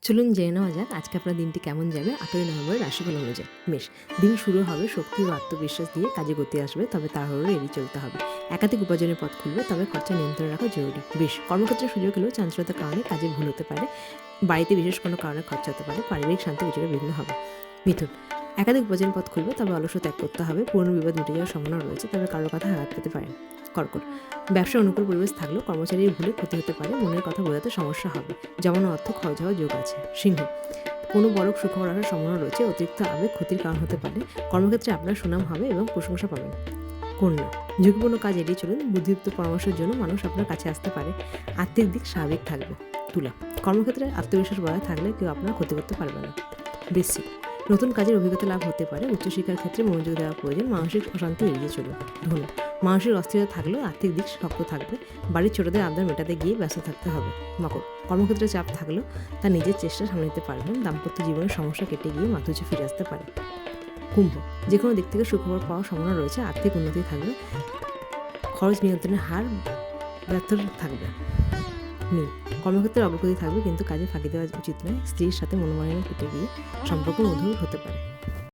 চলুন জেনে নেওয়া যাক আজকে আপনার দিনটি কেমন যাবে 8ই নভেম্বরের রাশিফল অনুযায়ী। মেষ, দিন শুরু হবে শক্তি ও আত্মবিশ্বাস দিয়ে, কাজে গতি আসবে, তবে তাড়াহুড়ো এড়িয়ে চলতে হবে। একাধিক উপার্জনের পথ খুলবে, তবে খরচা নিয়ন্ত্রণে রাখা জরুরি। বৃষ, কর্মক্ষেত্রে সুযোগ এলেও চঞ্চলতার কারণে কাজে ভুল হতে পারে, বাড়িতে বিশেষ কোনো কারণে খরচা হতে পারে, পারিবারিক শান্তি কিছুটা বিঘ্ন হবে। মিথুন, একাধিক উপার্জনের পথ খুলবে, তবে অলস্য ত্যাগ করতে হবে, পুরনো বিবাদ মিটে যাওয়ার সম্ভাবনা রয়েছে, তবে কারোর কথা আঘাত পেতে পারেন। কর্কট, ব্যবসা অনুকূল পরিবেশ থাকলেও কর্মচারীর ভুলে ক্ষতি হতে পারে, মনের কথা বোঝাতে সমস্যা হবে, যেমন অর্থ খরচ হওয়ার যোগ আছে। সিংহ, কোনো বড় সুখবর আসার সম্ভাবনা রয়েছে, অতিরিক্ত আবেগ ক্ষতির কারণ হতে পারে, কর্মক্ষেত্রে আপনার সুনাম হবে এবং প্রশংসা পাবেন। কন্যা, ঝুঁকিপূর্ণ কাজ এড়িয়ে চলুন, বুদ্ধিযুক্ত পরামর্শের জন্য মানুষ আপনার কাছে আসতে পারে, আর্থিক দিক স্বাভাবিক থাকবে। তুলা, কর্মক্ষেত্রে আত্মবিশ্বাস বজায় থাকলে কেউ আপনার ক্ষতি করতে পারবে না। বৃশ্চিক, নতুন কাজের অভিজ্ঞতা লাভ হতে পারে, উচ্চশিক্ষার ক্ষেত্রে মনোযোগ দেওয়া প্রয়োজন, মানসিক অশান্তি এড়িয়ে চলুন। ধনু, মানসিক অস্থিরতা থাকলেও আর্থিক দিক শক্ত থাকবে, বাড়ির ছোটদের আবদার মেটাতে গিয়ে ব্যস্ত থাকতে হবে। মকর, কর্মক্ষেত্রে চাপ থাকলেও তা নিজের চেষ্টা সামলে নিতে পারবেন, দাম্পত্য জীবনের সমস্যা কেটে গিয়ে মাথুচে ফিরে আসতে পারে। কুম্ভ, যে কোনো দিক থেকে সুখবর পাওয়ার সম্ভাবনা রয়েছে, আর্থিক উন্নতি থাকবে, খরচ নিয়ন্ত্রণের হার ব্যর্থ থাকবে। মীন, কর্মক্ষেত্রে অগ্রগতি থাকবে, কিন্তু কাজে ফাঁকি দেওয়া উচিত নয়, স্ত্রীর সাথে মনোমালিন্য কেটে গিয়ে সম্পর্ক মধুর হতে পারে।